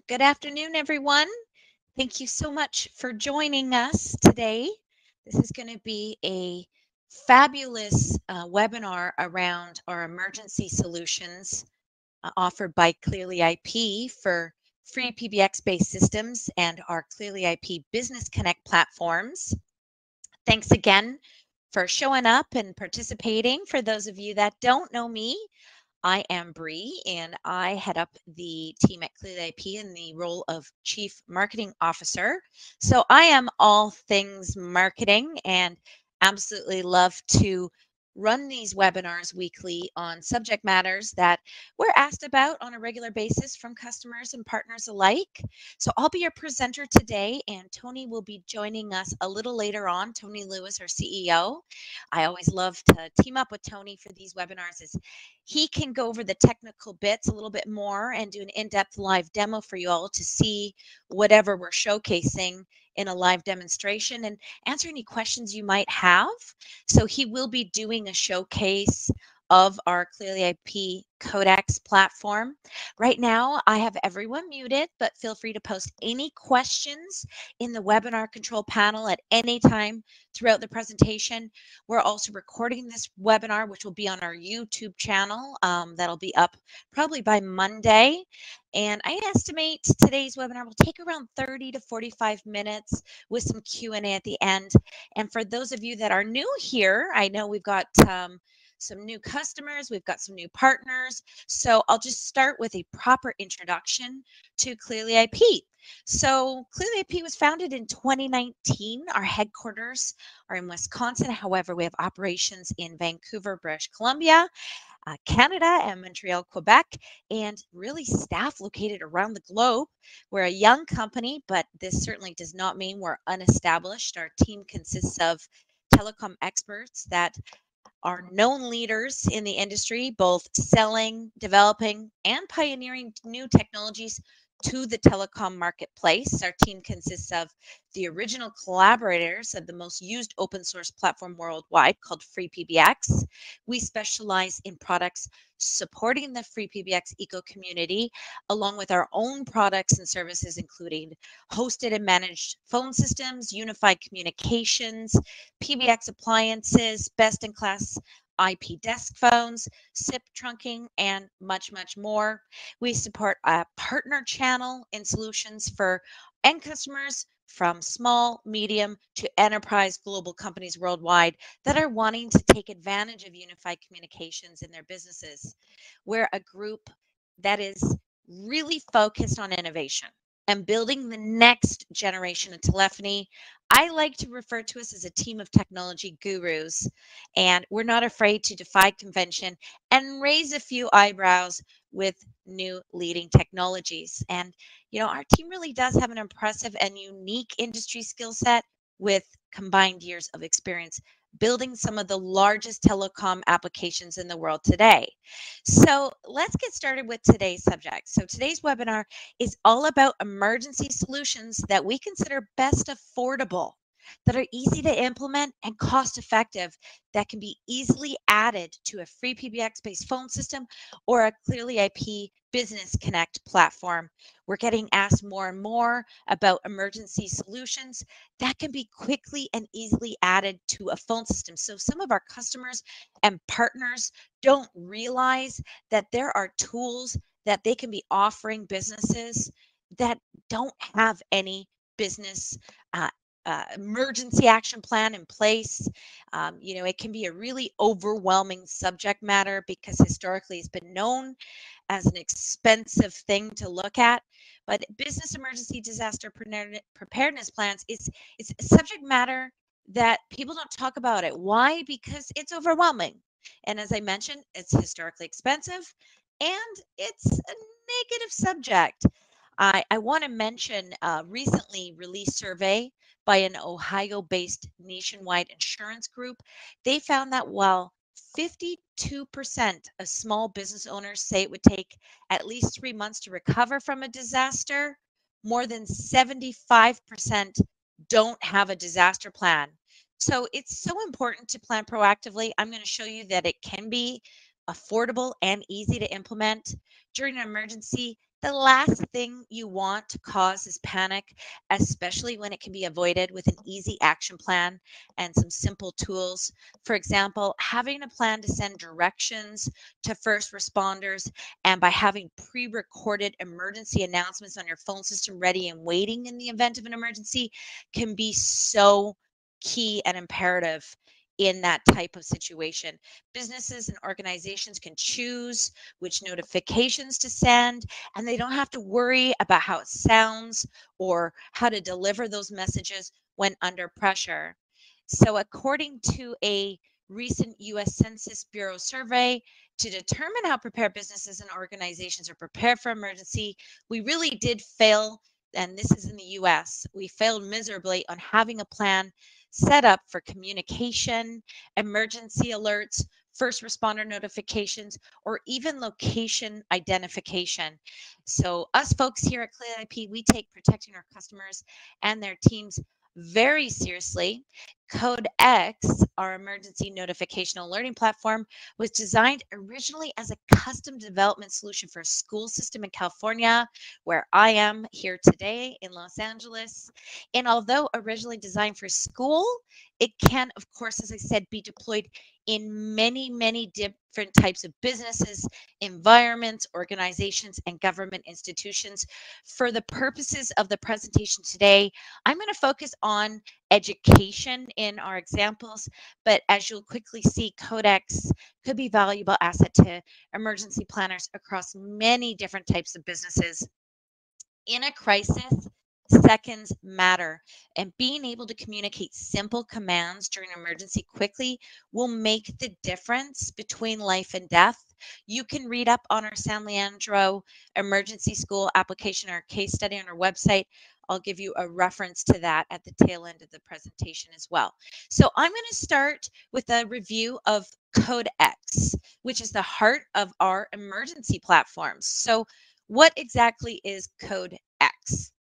Good afternoon, everyone. Thank you so much for joining us today. This is going to be a fabulous webinar around our emergency solutions offered by ClearlyIP for free PBX-based systems and our ClearlyIP Business Connect platforms. Thanks again for showing up and participating. For those of you that don't know me, I am Bree, and I head up the team at ClearlyIP in the role of Chief Marketing Officer. So I am all things marketing and absolutely love to run these webinars weekly on subject matters that we're asked about on a regular basis from customers and partners alike. So I'll be your presenter today, and Tony will be joining us a little later on. Tony Lewis, our CEO. I always love to team up with Tony for these webinars as he can go over the technical bits a little bit more and do an in-depth live demo for you all to see whatever we're showcasing in a live demonstration and answer any questions you might have. So he will be doing a showcase of our ClearlyIP Codex platform. Right now, I have everyone muted, but feel free to post any questions in the webinar control panel at any time throughout the presentation. We're also recording this webinar, which will be on our YouTube channel. That'll be up probably by Monday. And I estimate today's webinar will take around 30 to 45 minutes with some Q&A at the end. And for those of you that are new here, I know we've got some new customers, we've got some new partners. So I'll just start with a proper introduction to ClearlyIP. So ClearlyIP was founded in 2019. Our headquarters are in Wisconsin. However, we have operations in Vancouver, British Columbia, Canada, and Montreal, Quebec, and really staff located around the globe. We're a young company, but this certainly does not mean we're unestablished. Our team consists of telecom experts that are known leaders in the industry, both selling, developing, and pioneering new technologies to the telecom marketplace. Our team consists of the original collaborators of the most used open source platform worldwide called Free PBX. We specialize in products supporting the Free PBX eco community, along with our own products and services, including hosted and managed phone systems, unified communications, PBX appliances, best-in-class IP desk phones, SIP trunking, and much, much more. We support a partner channel and solutions for end customers from small, medium to enterprise global companies worldwide that are wanting to take advantage of unified communications in their businesses. We're a group that is really focused on innovation and building the next generation of telephony. I like to refer to us as a team of technology gurus, and we're not afraid to defy convention and raise a few eyebrows with new leading technologies. And, our team really does have an impressive and unique industry skill set with combined years of experience building some of the largest telecom applications in the world today. So let's get started with today's subject. So today's webinar is all about emergency solutions that we consider best affordable, that are easy to implement and cost effective, that can be easily added to a free PBX-based phone system or a ClearlyIP Business Connect platform. We're getting asked more and more about emergency solutions that can be quickly and easily added to a phone system. So some of our customers and partners don't realize that there are tools that they can be offering businesses that don't have any business emergency action plan in place. It can be a really overwhelming subject matter because historically it's been known as an expensive thing to look at. But business emergency disaster preparedness plans is a subject matter that people don't talk about it. Why? Because it's overwhelming. And as I mentioned, it's historically expensive and it's a negative subject. I want to mention a recently released survey by an Ohio-based nationwide insurance group. They found that while 52% of small business owners say it would take at least 3 months to recover from a disaster, more than 75% don't have a disaster plan. So it's so important to plan proactively. I'm going to show you that it can be affordable and easy to implement. During an emergency, The last thing you want to cause is panic, especially when it can be avoided with an easy action plan and some simple tools. For example, having a plan to send directions to first responders, and by having pre recorded emergency announcements on your phone system ready and waiting in the event of an emergency can be so key and imperative in that type of situation. Businesses and organizations can choose which notifications to send, and they don't have to worry about how it sounds or how to deliver those messages when under pressure. So, according to a recent US Census Bureau survey to determine how prepared businesses and organizations are prepared for emergency, we really did fail. And this is in the US. We failed miserably on having a plan set up for communication, emergency alerts, first responder notifications, or even location identification. So, us folks here at ClearlyIP, we take protecting our customers and their teams very seriously. Codex, our emergency notification alerting platform, was designed originally as a custom development solution for a school system in California, where I am here today in Los Angeles. And although originally designed for school, it can, of course, as I said, be deployed in many, many different types of businesses, environments, organizations, and government institutions. For the purposes of the presentation today, I'm going to focus on education in our examples, but as you'll quickly see, Codex could be a valuable asset to emergency planners across many different types of businesses. In a crisis, seconds matter, and being able to communicate simple commands during an emergency quickly will make the difference between life and death. You can read up on our San Leandro emergency school application or case study on our website. I'll give you a reference to that at the tail end of the presentation as well. So I'm going to start with a review of Codex, which is the heart of our emergency platforms. So what exactly is Codex?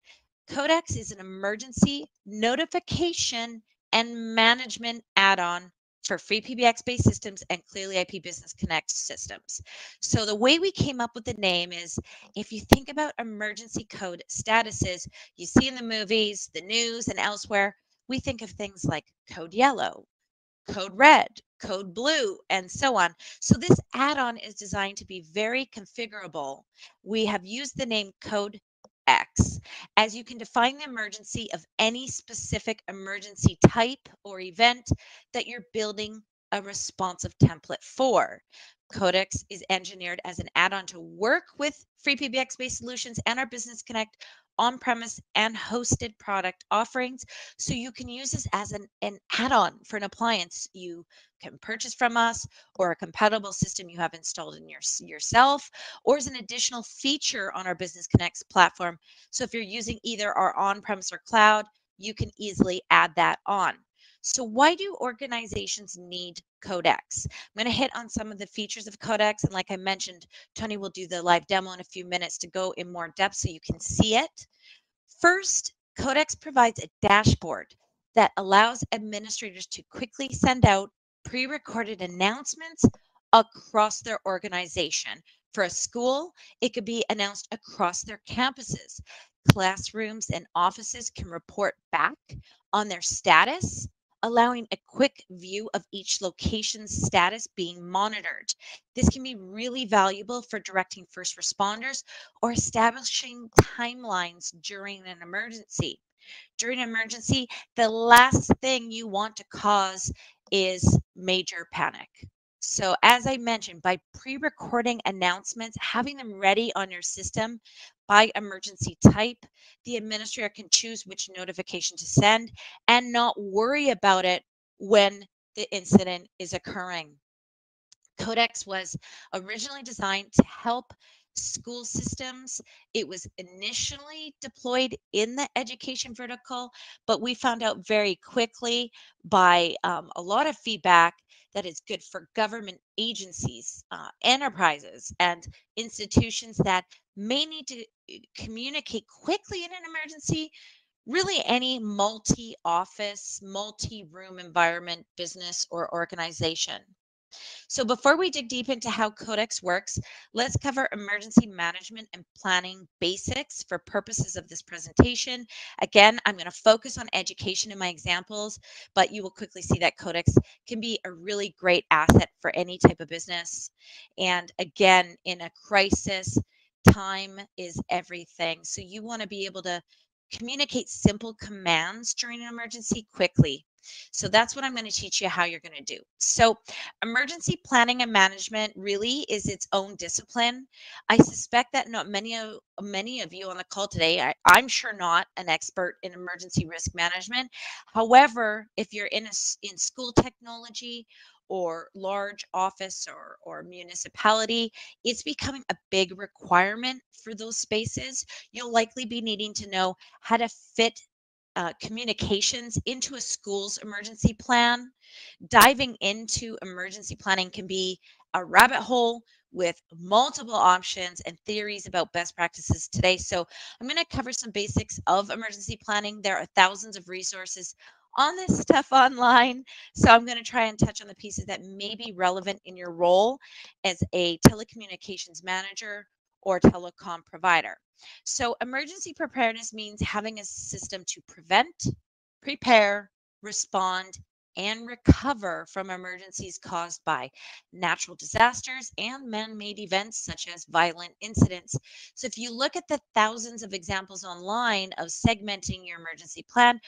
Codex is an emergency notification and management add-on for free PBX-based systems and Clearly IP Business Connect systems. So the way we came up with the name is, if you think about emergency code statuses you see in the movies, the news, and elsewhere, we think of things like code yellow, code red, code blue, and so on. So this add-on is designed to be very configurable. We have used the name Code X as you can define the emergency of any specific emergency type or event that you're building a responsive template for. Codex is engineered as an add-on to work with free PBX-based solutions and our Business Connect on-premise and hosted product offerings. So you can use this as an add-on for an appliance you can purchase from us, or a compatible system you have installed in yourself, or as an additional feature on our Business Connect platform. So if you're using either our on-premise or cloud, you can easily add that on. So why do organizations need Codex? I'm going to hit on some of the features of Codex, and like I mentioned, Tony will do the live demo in a few minutes to go in more depth so you can see it. First, Codex provides a dashboard that allows administrators to quickly send out pre-recorded announcements across their organization. For a school, it could be announced across their campuses. Classrooms and offices can report back on their status, allowing a quick view of each location's status being monitored. This can be really valuable for directing first responders or establishing timelines during an emergency. During an emergency, the last thing you want to cause is major panic. So, as I mentioned, by pre recording announcements, having them ready on your system by emergency type, the administrator can choose which notification to send and not worry about it when the incident is occurring. Codex was originally designed to help school systems. It was initially deployed in the education vertical, but we found out very quickly by a lot of feedback that it's good for government agencies, enterprises, and institutions that may need to communicate quickly in an emergency. Really, any multi office, multi room environment, business, or organization. So before we dig deep into how Codex works, let's cover emergency management and planning basics for purposes of this presentation. Again, I'm going to focus on education in my examples, but you will quickly see that Codex can be a really great asset for any type of business. And again, in a crisis, time is everything. So you want to be able to communicate simple commands during an emergency quickly. So that's what I'm going to teach you how you're going to do. So emergency planning and management really is its own discipline. I suspect that not many of you on the call today, I'm sure not an expert in emergency risk management. However, if you're in school technology or large office or municipality, it's becoming a big requirement for those spaces. You'll likely be needing to know how to fit communications into a school's emergency plan. Diving into emergency planning can be a rabbit hole with multiple options and theories about best practices today. So I'm going to cover some basics of emergency planning. There are thousands of resources on this stuff online. So I'm going to try and touch on the pieces that may be relevant in your role as a telecommunications manager or telecom provider. So emergency preparedness means having a system to prevent, prepare, respond, and recover from emergencies caused by natural disasters and man-made events such as violent incidents. So if you look at the thousands of examples online of segmenting your emergency plan,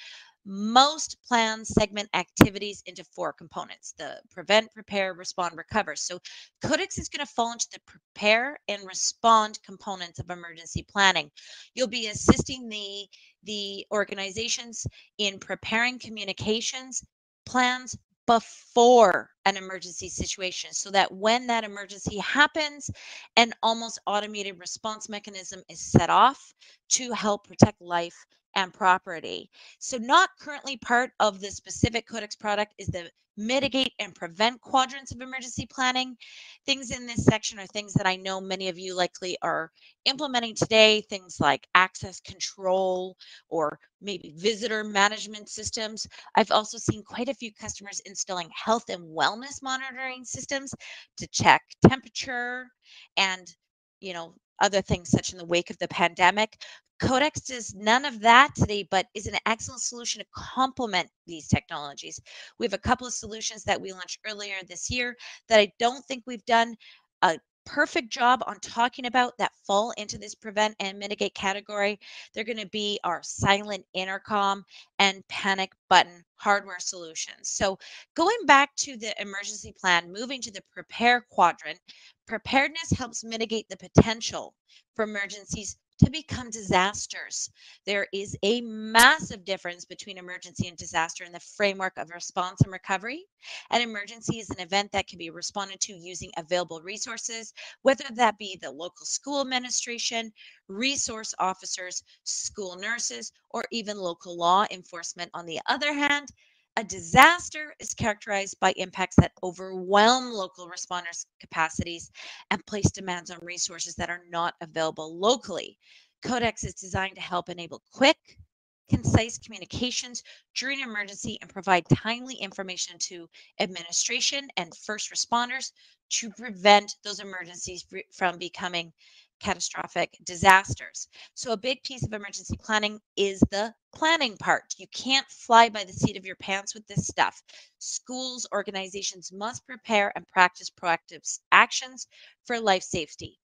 most plans segment activities into four components: the prevent, prepare, respond, recover. So Codex is going to fall into the prepare and respond components of emergency planning. You'll be assisting the organizations in preparing communications plans before an emergency situation so that when that emergency happens, an almost automated response mechanism is set off to help protect life and property. So not currently part of the specific Codex product is the mitigate and prevent quadrants of emergency planning. Things in this section are things that I know many of you likely are implementing today, things like access control or maybe visitor management systems. I've also seen quite a few customers installing health and wellness monitoring systems to check temperature and, other things such in the wake of the pandemic. Codex does none of that today, but is an excellent solution to complement these technologies. We have a couple of solutions that we launched earlier this year that I don't think we've done a perfect job on talking about that fall into this prevent and mitigate category. They're going to be our silent intercom and panic button hardware solutions. So going back to the emergency plan, moving to the prepare quadrant, preparedness helps mitigate the potential for emergencies to become disasters. There is a massive difference between emergency and disaster in the framework of response and recovery. An emergency is an event that can be responded to using available resources, whether that be the local school administration, resource officers, school nurses, or even local law enforcement. On the other hand, a disaster is characterized by impacts that overwhelm local responders' capacities and place demands on resources that are not available locally. Codex is designed to help enable quick, concise communications during an emergency and provide timely information to administration and first responders to prevent those emergencies from becoming catastrophic disasters. So a big piece of emergency planning is the planning part. You can't fly by the seat of your pants with this stuff. Schools, organizations must prepare and practice proactive actions for life safety.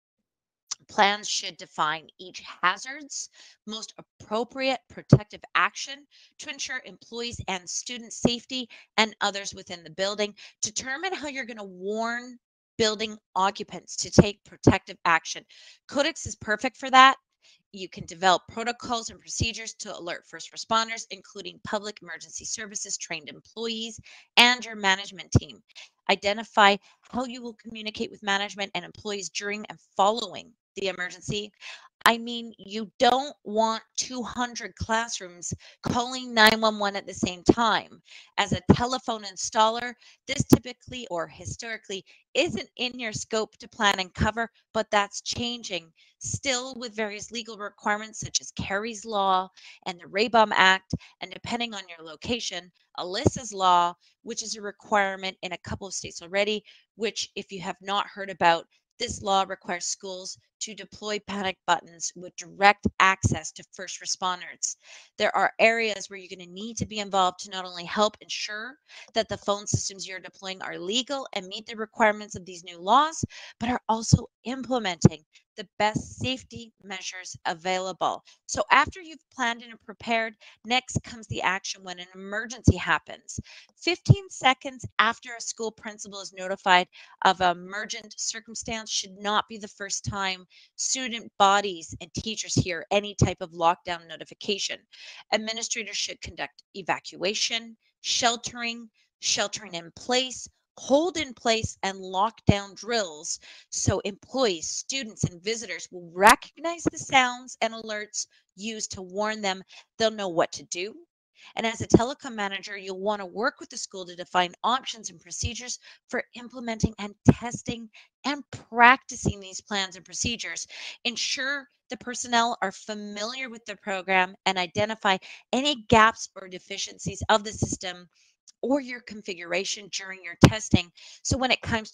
Plans should define each hazard's most appropriate protective action to ensure employees and student safety and others within the building. Determine how you're going to warn building occupants to take protective action. Codex is perfect for that. You can develop protocols and procedures to alert first responders, including public emergency services, trained employees, and your management team. Identify how you will communicate with management and employees during and following the emergency. I mean, you don't want 200 classrooms calling 911 at the same time. As a telephone installer, this typically or historically isn't in your scope to plan and cover, but that's changing. Still, with various legal requirements such as Kerry's Law and the Raybaum Act, and depending on your location, Alyssa's Law, which is a requirement in a couple of states already, which, if you have not heard about, this law requires schools to deploy panic buttons with direct access to first responders. There are areas where you're going to need to be involved to not only help ensure that the phone systems you're deploying are legal and meet the requirements of these new laws, but are also implementing the best safety measures available. So after you've planned and prepared, next comes the action when an emergency happens. 15 seconds after a school principal is notified of an emergent circumstance should not be the first time student bodies and teachers hear any type of lockdown notification. Administrators should conduct evacuation, sheltering in place, hold in place, and lockdown drills so employees, students, and visitors will recognize the sounds and alerts used to warn them. They'll know what to do. And as a telecom manager, you'll want to work with the school to define options and procedures for implementing and testing and practicing these plans and procedures. Ensure the personnel are familiar with the program and identify any gaps or deficiencies of the system or your configuration during your testing. So when it comes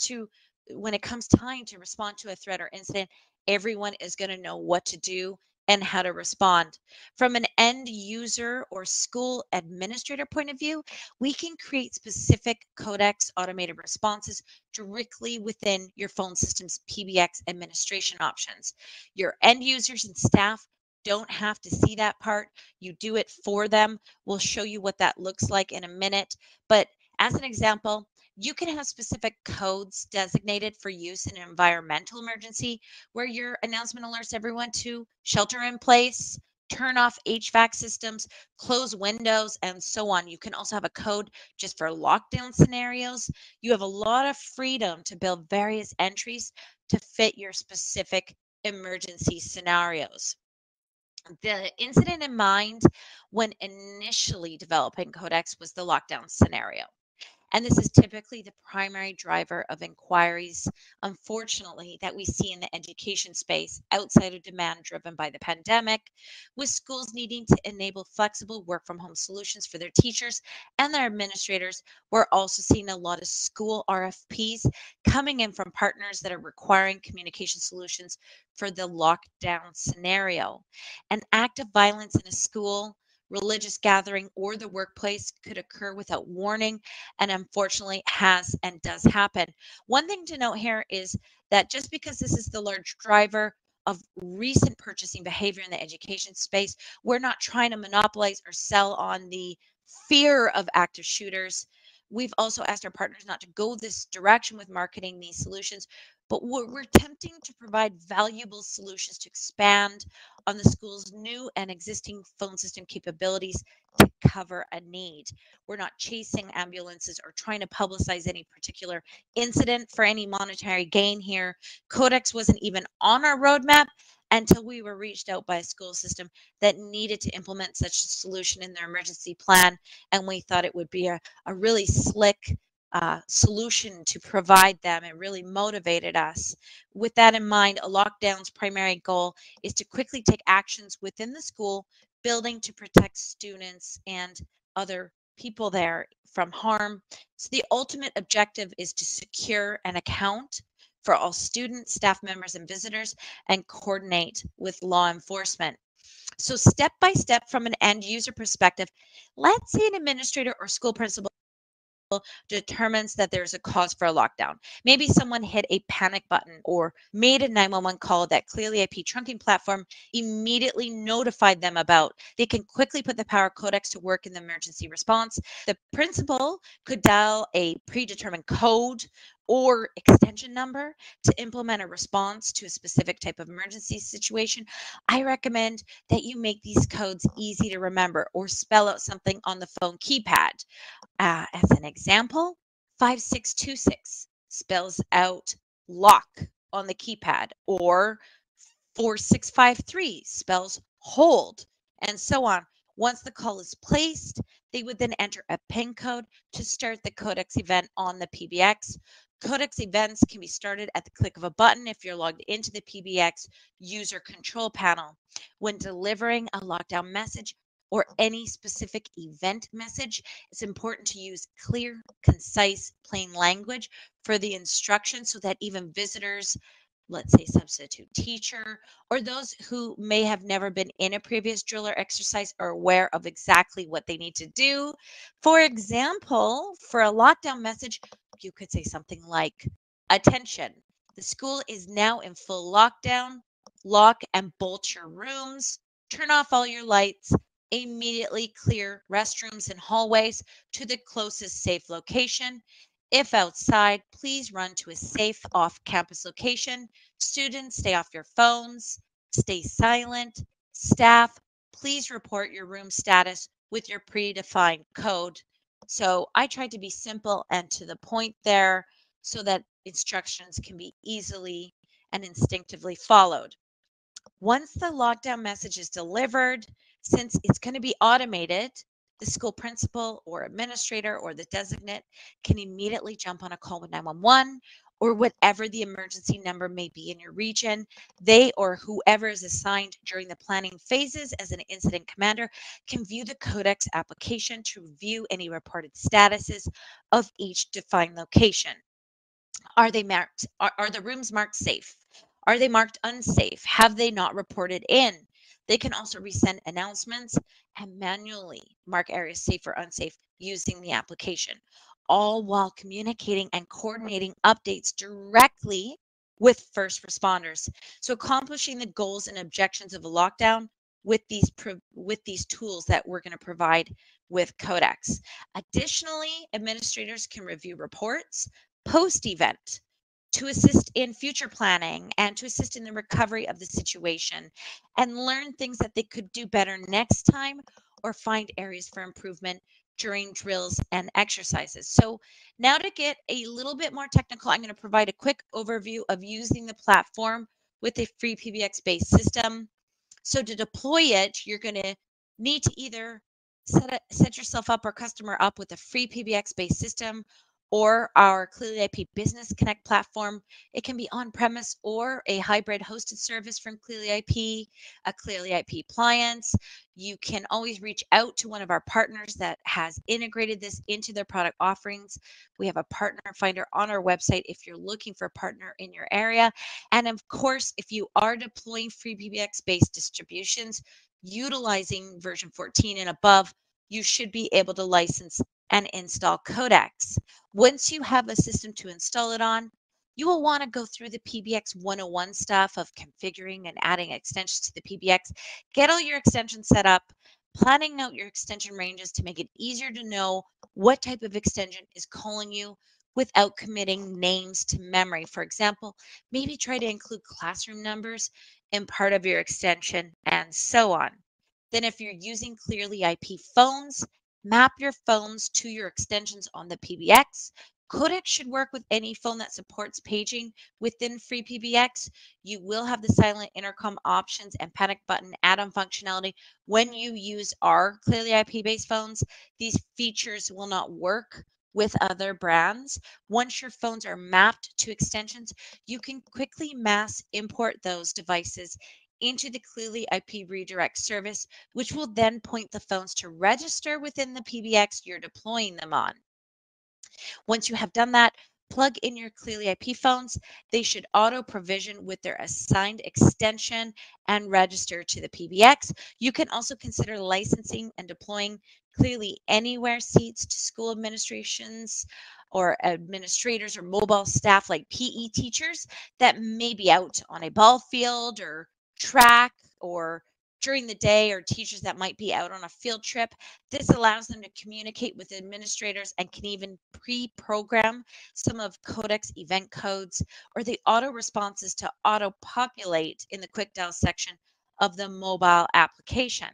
time to respond to a threat or incident, everyone is going to know what to do and how to respond. From an end user or school administrator point of view, we can create specific Codex automated responses directly within your phone system's PBX administration options. Your end users and staff don't have to see that part. You do it for them. We'll show you what that looks like in a minute. But as an example, you can have specific codes designated for use in an environmental emergency where your announcement alerts everyone to shelter in place, turn off HVAC systems, close windows, and so on. You can also have a code just for lockdown scenarios. You have a lot of freedom to build various entries to fit your specific emergency scenarios. The incident in mind when initially developing Codex was the lockdown scenario. And this is typically the primary driver of inquiries, unfortunately, that we see in the education space outside of demand driven by the pandemic, with schools needing to enable flexible work from home solutions for their teachers and their administrators. We're also seeing a lot of school RFPs coming in from partners that are requiring communication solutions for the lockdown scenario. An act of violence in a school, religious gathering, or the workplace could occur without warning and unfortunately has and does happen. One thing to note here is that just because this is the large driver of recent purchasing behavior in the education space, we're not trying to monopolize or sell on the fear of active shooters. We've also asked our partners not to go this direction with marketing these solutions, but we're attempting to provide valuable solutions to expand on the school's new and existing phone system capabilities to cover a need. We're not chasing ambulances or trying to publicize any particular incident for any monetary gain here. Codex wasn't even on our roadmap until we were reached out by a school system that needed to implement such a solution in their emergency plan. And we thought it would be a really slick solution to provide them. It really motivated us. With that in mind, a lockdown's primary goal is to quickly take actions within the school building to protect students and other people there from harm. So the ultimate objective is to secure an account for all students, staff members, and visitors, and coordinate with law enforcement. So step by step from an end user perspective, let's say an administrator or school principal determines that there's a cause for a lockdown. Maybe someone hit a panic button or made a 911 call that Clearly IP trunking platform immediately notified them about. They can quickly put the Power Codex to work in the emergency response. The principal could dial a predetermined code or extension number to implement a response to a specific type of emergency situation. I recommend that you make these codes easy to remember or spell out something on the phone keypad. As an example, 5626 spells out lock on the keypad, or 4653 spells hold, and so on. Once the call is placed, they would then enter a PIN code to start the Codex event on the PBX. Codex events can be started at the click of a button if you're logged into the PBX user control panel. When delivering a lockdown message or any specific event message, it's important to use clear, concise, plain language for the instructions so that even visitors, let's say substitute teacher, or those who may have never been in a previous drill or exercise are aware of exactly what they need to do. For example, for a lockdown message, you could say something like, attention, the school is now in full lockdown. Lock and bolt your rooms. Turn off all your lights. Immediately clear restrooms and hallways to the closest safe location. If outside, please run to a safe off-campus location. Students, stay off your phones, stay silent. Staff, please report your room status with your predefined code. So I tried to be simple and to the point there so that instructions can be easily and instinctively followed. Once the lockdown message is delivered, since it's going to be automated, the school principal or administrator or the designate can immediately jump on a call with 911 or whatever the emergency number may be in your region. They or whoever is assigned during the planning phases as an incident commander can view the Codex application to review any reported statuses of each defined location. Are they marked? Are the rooms marked safe? Are they marked unsafe? Have they not reported in? They can also resend announcements and manually mark areas safe or unsafe using the application, all while communicating and coordinating updates directly with first responders. So accomplishing the goals and objections of a lockdown with these tools that we're going to provide with Codex. Additionally, administrators can review reports post-event to assist in future planning and to assist in the recovery of the situation and learn things that they could do better next time or find areas for improvement during drills and exercises. So now to get a little bit more technical, I'm going to provide a quick overview of using the platform with a free PBX-based system. So to deploy it, you're going to need to either set yourself up or customer up with a free PBX-based system or our ClearlyIP Business Connect platform. It can be on-premise or a hybrid hosted service from ClearlyIP, a ClearlyIP appliance. You can always reach out to one of our partners that has integrated this into their product offerings. We have a partner finder on our website if you're looking for a partner in your area. And of course, if you are deploying free PBX-based distributions, utilizing version 14 and above, you should be able to license and install Codex. Once you have a system to install it on, you will want to go through the PBX 101 stuff of configuring and adding extensions to the PBX. Get all your extensions set up, planning out your extension ranges to make it easier to know what type of extension is calling you without committing names to memory. For example, maybe try to include classroom numbers in part of your extension and so on. Then if you're using Clearly IP phones, map your phones to your extensions on the PBX. Codex should work with any phone that supports paging within free PBX. You will have the silent intercom options and panic button add-on functionality when you use our Clearly IP-based phones. These features will not work with other brands. Once your phones are mapped to extensions, you can quickly mass import those devices into the Clearly IP redirect service, which will then point the phones to register within the PBX you're deploying them on. Once you have done that, plug in your Clearly IP phones. They should auto provision with their assigned extension and register to the PBX. You can also consider licensing and deploying Clearly Anywhere seats to school administrations or administrators or mobile staff like PE teachers that may be out on a ball field or track or during the day, or teachers that might be out on a field trip. This allows them to communicate with administrators and can even pre-program some of Codex event codes or the auto responses to auto-populate in the quick dial section of the mobile application.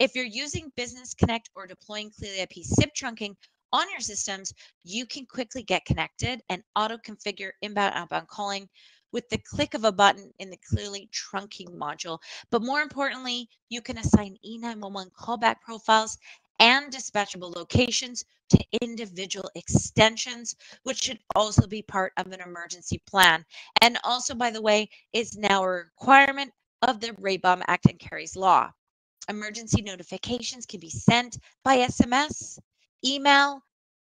If you're using Business Connect or deploying ClearlyIP SIP trunking on your systems, you can quickly get connected and auto-configure inbound outbound calling with the click of a button in the Clearly trunking module. But more importantly, you can assign E911 callback profiles and dispatchable locations to individual extensions, which should also be part of an emergency plan. And also, by the way, is now a requirement of the Raybom Act and Carries law. Emergency notifications can be sent by SMS, email,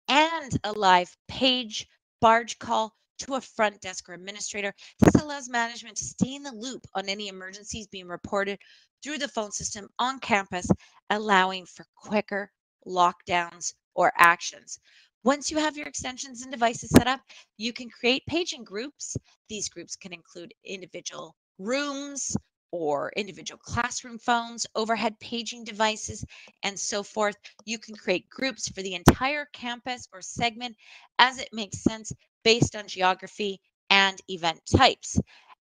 and a live page barge call to a front desk or administrator. This allows management to stay in the loop on any emergencies being reported through the phone system on campus, allowing for quicker lockdowns or actions. Once you have your extensions and devices set up, you can create paging groups. These groups can include individual rooms, or individual classroom phones, overhead paging devices, and so forth. You can create groups for the entire campus or segment as it makes sense based on geography and event types.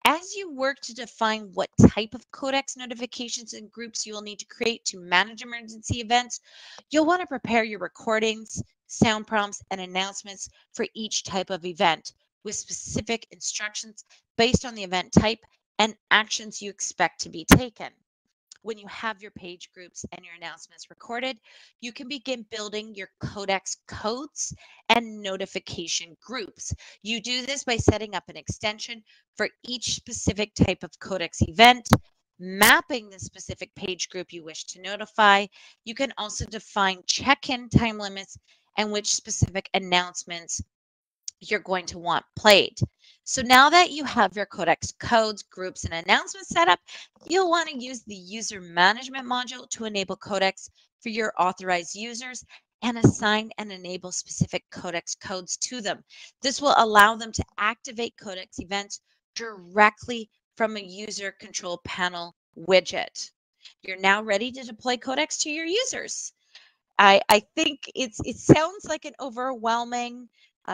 As you work to define what type of Codex notifications and groups you will need to create to manage emergency events, you'll want to prepare your recordings, sound prompts, and announcements for each type of event with specific instructions based on the event type and actions you expect to be taken. When you have your page groups and your announcements recorded, you can begin building your Codex codes and notification groups. You do this by setting up an extension for each specific type of Codex event, mapping the specific page group you wish to notify. You can also define check-in time limits and which specific announcements you're going to want played. So now that you have your Codex codes, groups, and announcements set up, you'll want to use the user management module to enable Codex for your authorized users and assign and enable specific Codex codes to them. This will allow them to activate Codex events directly from a user control panel widget. You're now ready to deploy Codex to your users. I think it sounds like an overwhelming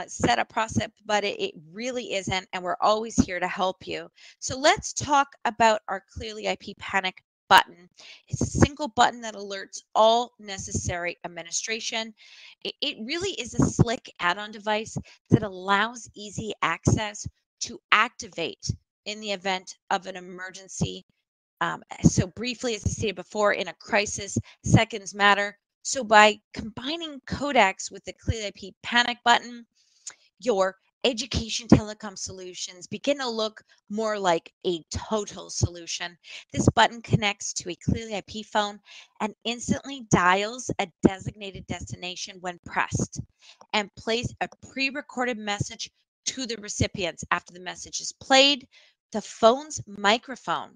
setup process, but it really isn't, and we're always here to help you. So let's talk about our Clearly IP Panic button. It's a single button that alerts all necessary administration. It really is a slick add-on device that allows easy access to activate in the event of an emergency. So briefly, as I stated before, in a crisis, seconds matter. So by combining Codex with the ClearlyIP Panic button, your education telecom solutions begin to look more like a total solution. This button connects to a ClearlyIP phone and instantly dials a designated destination when pressed and plays a pre-recorded message to the recipients. After the message is played, the phone's microphone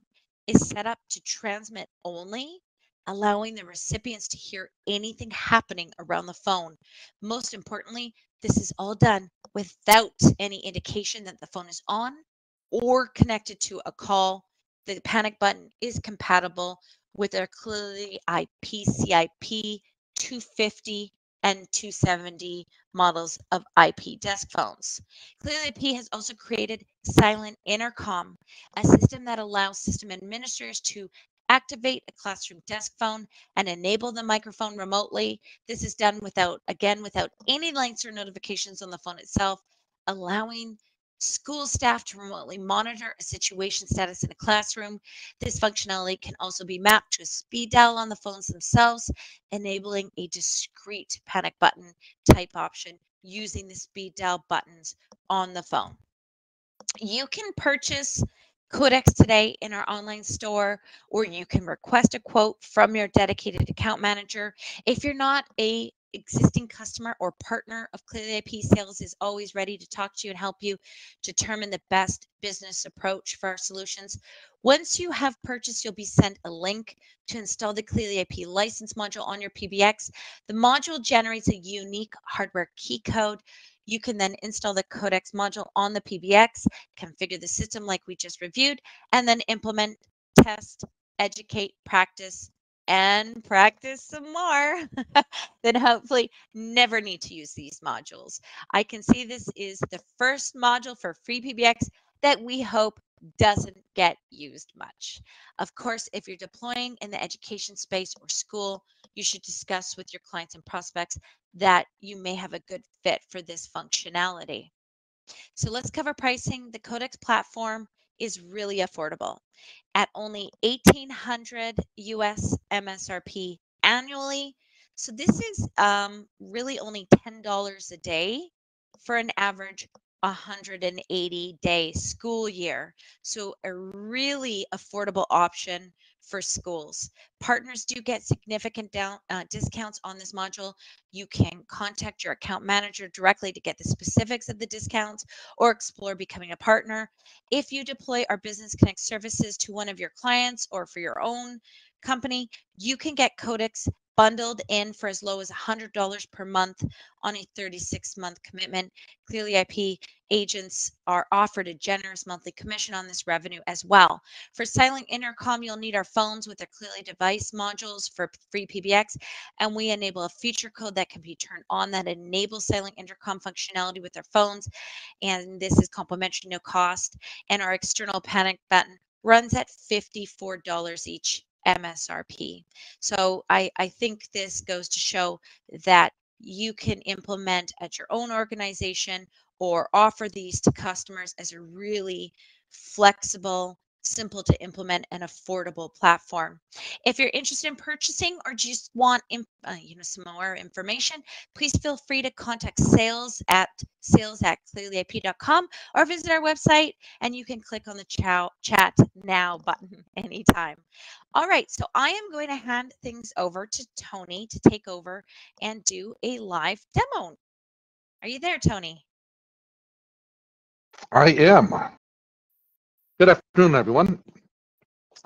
is set up to transmit only, allowing the recipients to hear anything happening around the phone. Most importantly, this is all done without any indication that the phone is on or connected to a call. The panic button is compatible with our Clearly IP CIP 250 and 270 models of IP desk phones. Clearly IP has also created Silent Intercom, a system that allows system administrators to activate a classroom desk phone and enable the microphone remotely. This is done without any lights or notifications on the phone itself, allowing school staff to remotely monitor a situation status in a classroom. This functionality can also be mapped to a speed dial on the phones themselves, enabling a discrete panic button type option using the speed dial buttons on the phone. You can purchase Codex today in our online store, or you can request a quote from your dedicated account manager. If you're not a existing customer or partner of Clearly IP, Sales is always ready to talk to you and help you determine the best business approach for our solutions. Once you have purchased, you'll be sent a link to install the Clearly IP license module on your PBX. The module generates a unique hardware key code. You can then install the Codex module on the PBX, configure the system like we just reviewed, and then implement, test, educate, practice, and practice some more. Then hopefully never need to use these modules. I can see this is the first module for free PBX that we hope doesn't get used much. Of course, if you're deploying in the education space or school, you should discuss with your clients and prospects that you may have a good fit for this functionality. So let's cover pricing. The Codex platform is really affordable at only 1,800 US MSRP annually. So this is really only $10 a day for an average 180-day school year. So a really affordable option for schools. Partners do get significant discounts on this module. You can contact your account manager directly to get the specifics of the discounts or explore becoming a partner. If you deploy our Business Connect services to one of your clients or for your own company, you can get Codex bundled in for as low as $100 per month on a 36-month commitment. Clearly IP agents are offered a generous monthly commission on this revenue as well. For Silent Intercom, you'll need our phones with their Clearly device modules for free PBX, and we enable a feature code that can be turned on that enables Silent Intercom functionality with their phones, and this is complimentary, no cost. And our external panic button runs at $54 each MSRP. So I think this goes to show that you can implement at your own organization or offer these to customers as a really flexible, simple to implement, and affordable platform. If you're interested in purchasing or just want some more information, please feel free to contact sales@clearlyip.com or visit our website, and you can click on the chat now button anytime. All right, so I am going to hand things over to Tony to take over and do a live demo. Are you there, Tony? I am. Good afternoon, everyone.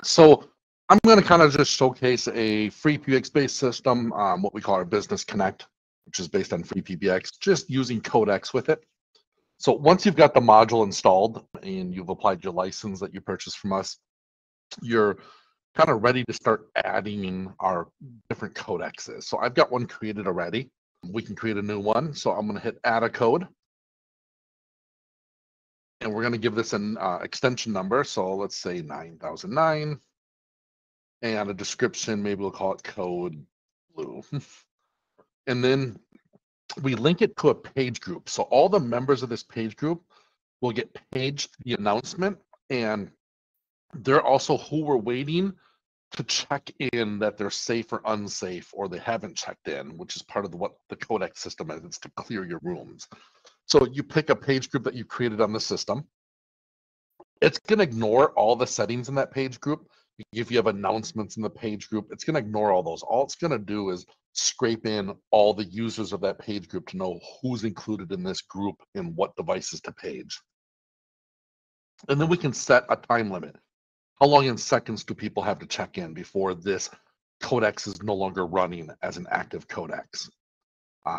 So I'm going to kind of just showcase a free PBX-based system, what we call our Business Connect, which is based on free PBX, just using Codex with it. So once you've got the module installed and you've applied your license that you purchased from us, you're kind of ready to start adding our different codexes. So I've got one created already. We can create a new one. So I'm going to hit add a code. And we're going to give this an extension number. So let's say 9009. And a description, maybe we'll call it code blue. And then we link it to a page group. So all the members of this page group will get paged the announcement, and they're also who we're waiting to check in that they're safe or unsafe, or they haven't checked in, which is part of what the Codex system is. It's to clear your rooms. So you pick a page group that you created on the system. It's going to ignore all the settings in that page group. If you have announcements in the page group, it's going to ignore all those. All it's going to do is scrape in all the users of that page group to know who's included in this group and what devices to page. And then we can set a time limit. How long in seconds do people have to check in before this Codex is no longer running as an active Codex?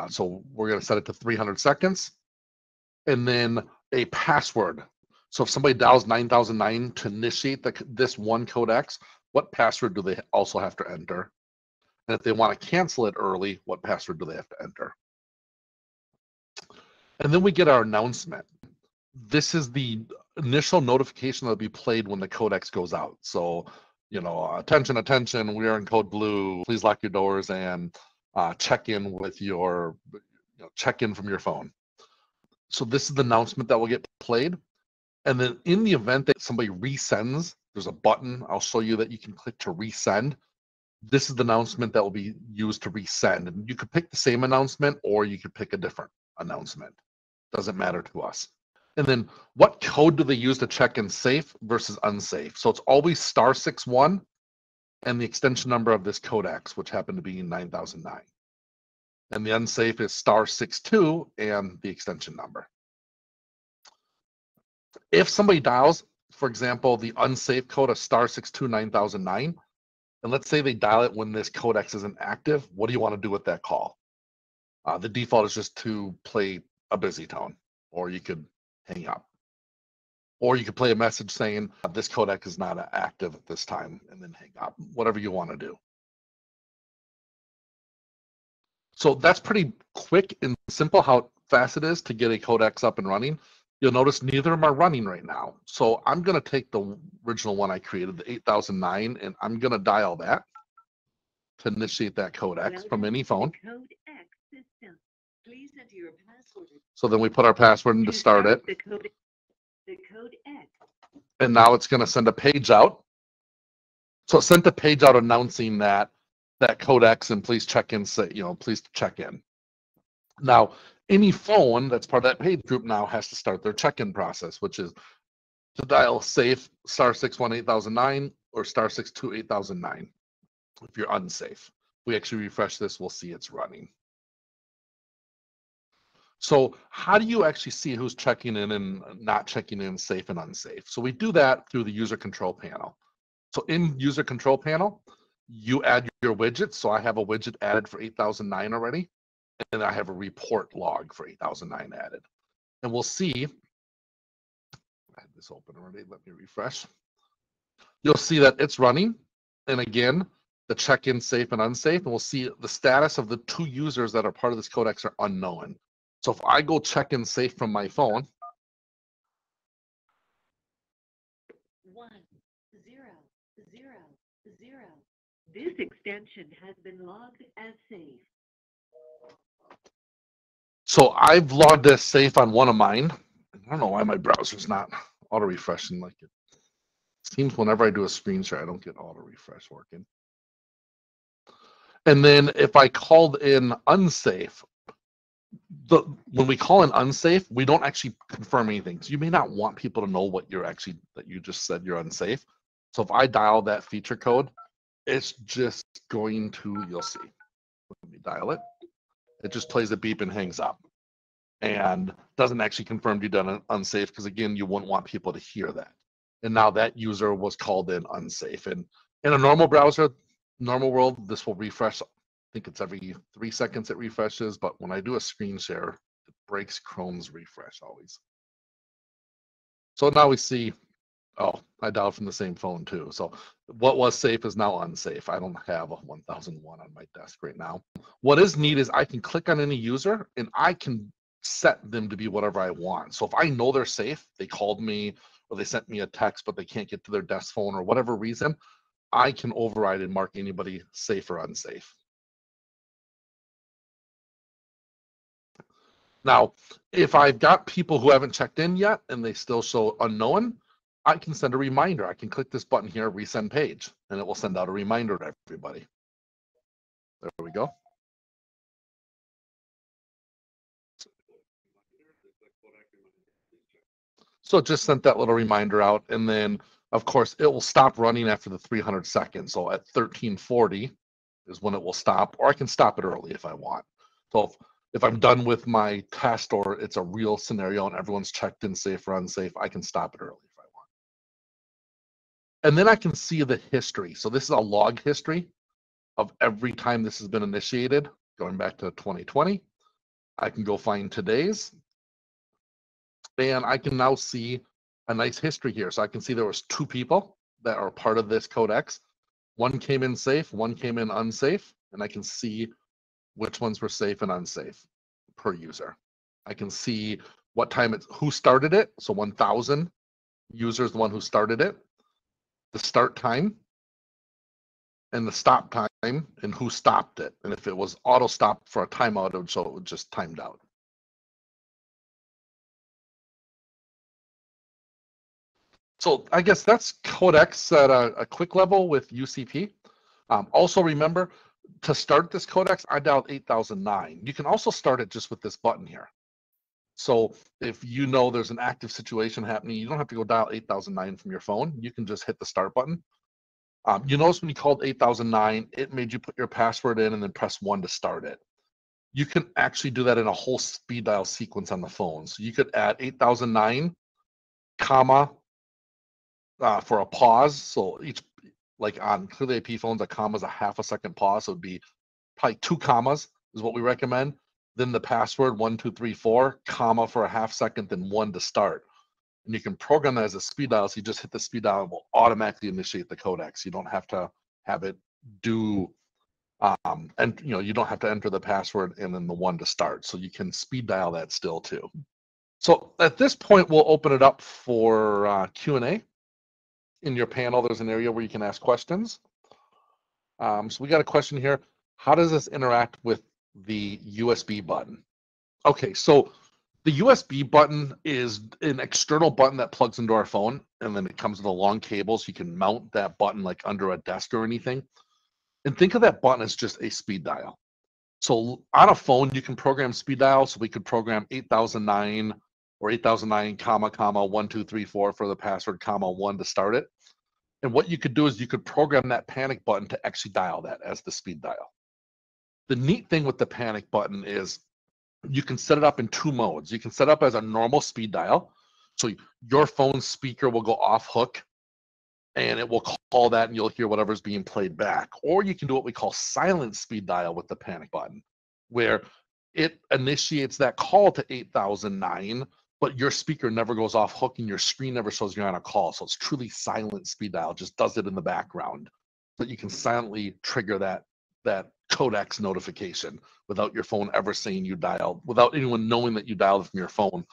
So we're going to set it to 300 seconds. And then a password. So if somebody dials 9009 to initiate this one Codex, what password do they also have to enter? And if they want to cancel it early, what password do they have to enter? And then we get our announcement. This is the initial notification that will be played when the Codex goes out. So, attention, attention, we are in code blue. Please lock your doors and check in with your, check in from your phone. So this is the announcement that will get played. And then in the event that somebody resends, there's a button I'll show you that you can click to resend. This is the announcement that will be used to resend. And you could pick the same announcement or you could pick a different announcement. Doesn't matter to us. And then what code do they use to check in safe versus unsafe? So it's always *61 and the extension number of this Codex, which happened to be 9009. And the unsafe is *62 and the extension number. If somebody dials, for example, the unsafe code of *62 9009, and let's say they dial it when this Codex isn't active, what do you want to do with that call? The default is just to play a busy tone, or you could hang up. Or you could play a message saying, this Codex is not active at this time, and then hang up, whatever you want to do. So that's pretty quick and simple how fast it is to get a Codex up and running. You'll notice neither of them are running right now. So I'm going to take the original one I created, the 8009, and I'm going to dial that to initiate that Codex from any phone. Please enter your password. So then we put our password in to start it. The Codex. And now it's going to send a page out. So it sent a page out announcing that Codex, and please check in, please check in. Now, any phone that's part of that page group now has to start their check-in process, which is to dial safe *618,009 or *628,009 if you're unsafe. If we actually refresh this, we'll see it's running. So how do you actually see who's checking in and not checking in, safe and unsafe? So we do that through the user control panel. So in user control panel, you add your widgets. So I have a widget added for 8009 already, and I have a report log for 8009 added. And we'll see, I had this open already, let me refresh. You'll see that it's running. And again, the check-in safe and unsafe, and we'll see the status of the 2 users that are part of this codex are unknown. So if I go check in safe from my phone, 1 0 0 0. This extension has been logged as safe. so I've logged this safe on one of mine. I don't know why my browser's not auto refreshing like it seems. Whenever I do a screen share, I don't get auto refresh working. And then if I called in unsafe, when we call in unsafe, we don't actually confirm anything. So you may not want people to know what you're actually, that you just said you're unsafe. So if I dial that feature code, it's just going to, you'll see. Let me dial it. It just plays a beep and hangs up, and doesn't actually confirm you've done it unsafe, because again, you wouldn't want people to hear that. And now that user was called in unsafe. And in a normal browser, normal world, this will refresh. I think it's every 3 seconds it refreshes, but when I do a screen share, it breaks Chrome's refresh always. So now we see, oh, I dialed from the same phone too. So what was safe is now unsafe. I don't have a 1001 on my desk right now. What is neat is I can click on any user and I can set them to be whatever I want. So if I know they're safe, they called me or they sent me a text, but they can't get to their desk phone or whatever reason, I can override and mark anybody safe or unsafe. Now, if I've got people who haven't checked in yet and they still show unknown, I can send a reminder. I can click this button here, resend page, and it will send out a reminder to everybody. There we go. So it just sent that little reminder out, and then of course it will stop running after the 300 seconds. So at 1340 is when it will stop, or I can stop it early if I want. So if I'm done with my test or it's a real scenario and everyone's checked in safe or unsafe, I can stop it early if I want. And then I can see the history. So this is a log history of every time this has been initiated, going back to 2020. I can go find today's, and I can now see a nice history here. So I can see there was 2 people that are part of this codex. One came in safe, one came in unsafe, and I can see which ones were safe and unsafe per user. I can see what time it's, who started it. So 1000 users, the one who started it, the start time, and the stop time, and who stopped it. And if it was auto stop for a timeout, it would show it was just timed out. So I guess that's Codex at a quick level with UCP. Also remember, to start this Codex, I dialed 8009. You can also start it just with this button here. So if you know there's an active situation happening, you don't have to go dial 8009 from your phone. You can just hit the start button. You notice when you called 8009, it made you put your password in and then press 1 to start it. You can actually do that in a whole speed dial sequence on the phone. So you could add 8009, comma, for a pause. So each, like on ClearlyIP phones, a comma is a half a second pause. So it'd be probably 2 commas is what we recommend. Then the password 1234, comma for a half second, then 1 to start. And you can program that as a speed dial. So you just hit the speed dial, it will automatically initiate the codex. You don't have to have it do, and you don't have to enter the password and then the 1 to start. So you can speed dial that still too. So at this point, we'll open it up for Q&A. In your panel, there's an area where you can ask questions. So we got a question here. How does this interact with the USB button? Okay, so the USB button is an external button that plugs into our phone, and then it comes with a long cable, so you can mount that button like under a desk or anything. And think of that button as just a speed dial. So on a phone, you can program speed dial. So we could program 8009 or 8009, comma, 1234 for the password, comma, 1 to start it. And what you could do is you could program that panic button to actually dial that as the speed dial. The neat thing with the panic button is you can set it up in 2 modes. You can set up as a normal speed dial. So your phone's speaker will go off hook and it will call that and you'll hear whatever's being played back. Or you can do what we call silent speed dial with the panic button, where it initiates that call to 8009, but your speaker never goes off hook and your screen never shows you're on a call. So it's truly silent speed dial, just does it in the background. So you can silently trigger that Codex notification without your phone ever saying you dialed, without anyone knowing that you dialed from your phone,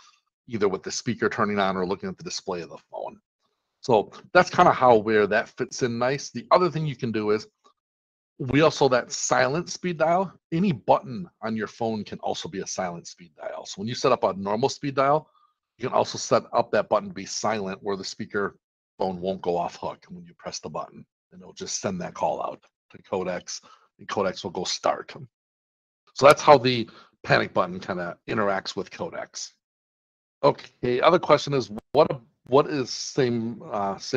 either with the speaker turning on or looking at the display of the phone. So that's kind of where that fits in nice. The other thing you can do is we also that silent speed dial, any button on your phone can also be a silent speed dial. So when you set up a normal speed dial, you can also set up that button to be silent where the speaker phone won't go off hook when you press the button, and it'll just send that call out to Codex, and Codex will go start. So that's how the panic button kind of interacts with Codex. Okay, other question is what is same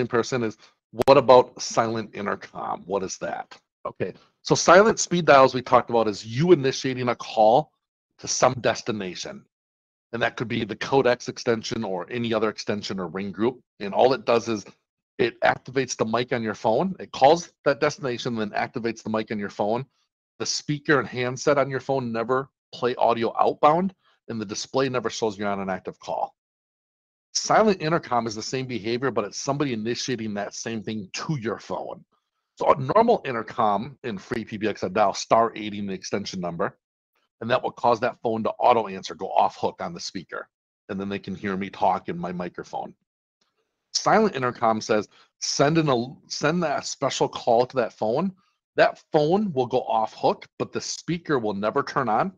person is what about silent intercom? What is that? Okay, so silent speed dials we talked about is you initiating a call to some destination. And that could be the Codex extension or any other extension or ring group. And all it does is it activates the mic on your phone. It calls that destination, then activates the mic on your phone. The speaker and handset on your phone never play audio outbound, and the display never shows you're on an active call. Silent intercom is the same behavior, but it's somebody initiating that same thing to your phone. So a normal intercom in free PBX, I dial *80 the extension number, and that will cause that phone to auto answer, go off hook on the speaker, and then they can hear me talk in my microphone. Silent intercom says send that special call to that phone. That phone will go off hook, but the speaker will never turn on,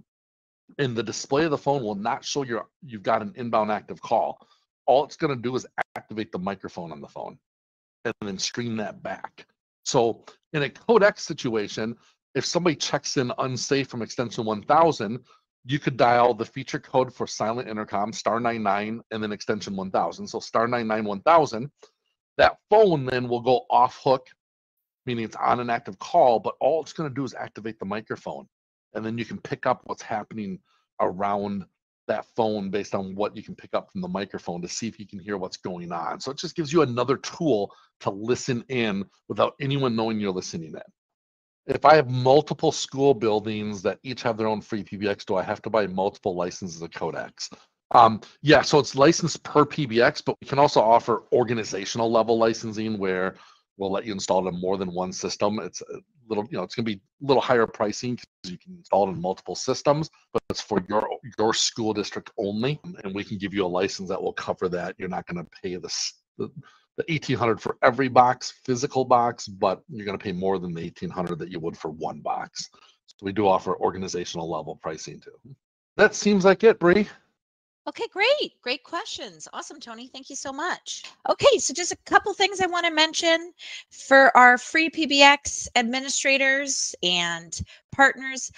and the display of the phone will not show you've got an inbound active call. All it's going to do is activate the microphone on the phone and then stream that back. So in a Codex situation, if somebody checks in unsafe from extension 1000, you could dial the feature code for silent intercom *99 and then extension 1000. So *99 1000. That phone then will go off hook, meaning it's on an active call, but all it's going to do is activate the microphone. And then you can pick up what's happening around that phone based on what you can pick up from the microphone to see if you can hear what's going on. So it just gives you another tool to listen in without anyone knowing you're listening in. If I have multiple school buildings that each have their own free PBX, do I have to buy multiple licenses of Codex? Yeah, so it's licensed per PBX, but we can also offer organizational level licensing where we'll let you install it in more than one system. It's a little, it's going to be a little higher pricing because you can install it in multiple systems, but it's for your school district only, and we can give you a license that will cover that. You're not going to pay the $1,800 for every physical box, but you're going to pay more than the $1,800 that you would for one box. So we do offer organizational level pricing too. That seems like it, Bree. Okay, great. Great questions. Awesome, Tony. Thank you so much. Okay, so just a couple things I want to mention for our free PBX administrators and partners.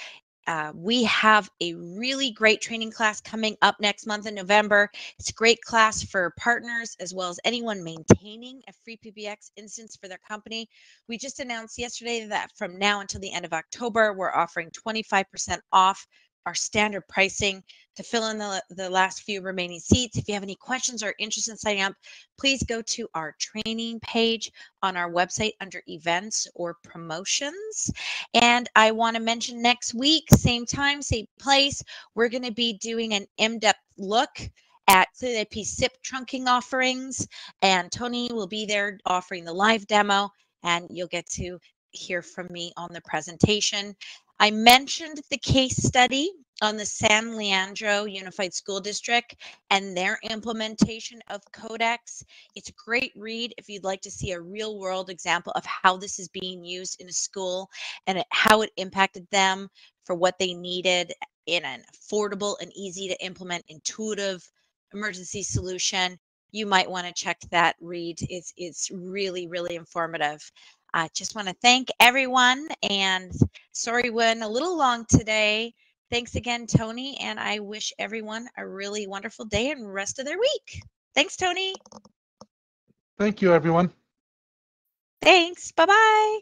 We have a really great training class coming up next month in November. It's a great class for partners as well as anyone maintaining a free PBX instance for their company. We just announced yesterday that from now until the end of October, we're offering 25% off our standard pricing to fill in the last few remaining seats. If you have any questions or interest in signing up, please go to our training page on our website under events or promotions. And I want to mention next week, same time, same place, we're going to be doing an in-depth look at ClearlyIP's SIP trunking offerings. And Tony will be there offering the live demo, and you'll get to hear from me on the presentation. I mentioned the case study on the San Leandro Unified School District and their implementation of Codex. It's a great read if you'd like to see a real world example of how this is being used in a school and how it impacted them for what they needed in an affordable and easy to implement intuitive emergency solution. You might want to check that read. It's really, really informative. I just want to thank everyone, and sorry went a little long today. Thanks again, Tony, and I wish everyone a really wonderful day and rest of their week. Thanks, Tony. Thank you, everyone. Thanks. Bye-bye.